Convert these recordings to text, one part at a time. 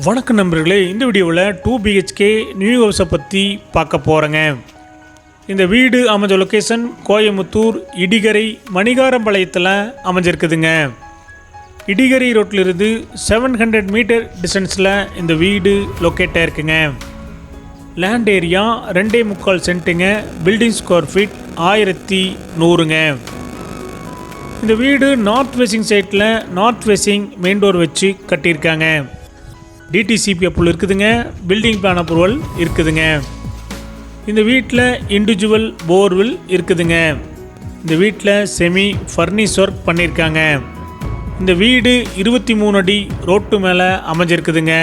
வணக்கம் நண்பர்களே, இந்த வீடியோவில் 2 BHK நியூ ஹவுஸை பற்றி பார்க்க போகிறேங்க. இந்த வீடு அமைஞ்ச லொக்கேஷன் கோயமுத்தூர் இடிகரை மணிகாரம்பாளையத்தில் அமைஞ்சிருக்குதுங்க. இடிகரை ரோட்டிலிருந்து 700 மீட்டர் டிஸ்டன்ஸில் இந்த வீடு லொக்கேட் ஆகிருக்குங்க. லேண்ட் ஏரியா 2.25 சென்ட்டுங்க. பில்டிங் ஸ்கொயர் ஃபீட் 1100ங்க. இந்த வீடு நார்த் ஃபேஸிங் சைட்டில் நார்த் ஃபேஸிங் மெயின் டோர் வச்சு கட்டியிருக்காங்க. டிடிசிபி அப்ரூவல் இருக்குதுங்க. பில்டிங் பிளான் அப்ரூவல் இருக்குதுங்க. இந்த வீட்டில் இண்டிவிஜுவல் போர்வெல் இருக்குதுங்க. இந்த வீட்டில் செமி ஃபர்னிஷ் ஒர்க் பண்ணியிருக்காங்க. இந்த வீடு 23 அடி ரோட்டு மேலே அமைஞ்சிருக்குதுங்க.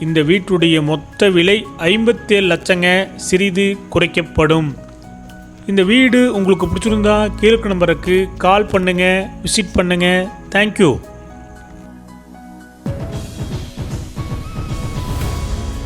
இந்த வீட்டுடைய மொத்த விலை 57 லட்சங்க. சிறிது குறைக்கப்படும். இந்த வீடு உங்களுக்கு பிடிச்சிருந்தா கீழே நம்பருக்கு கால் பண்ணுங்கள், விசிட் பண்ணுங்கள். தேங்க்யூ.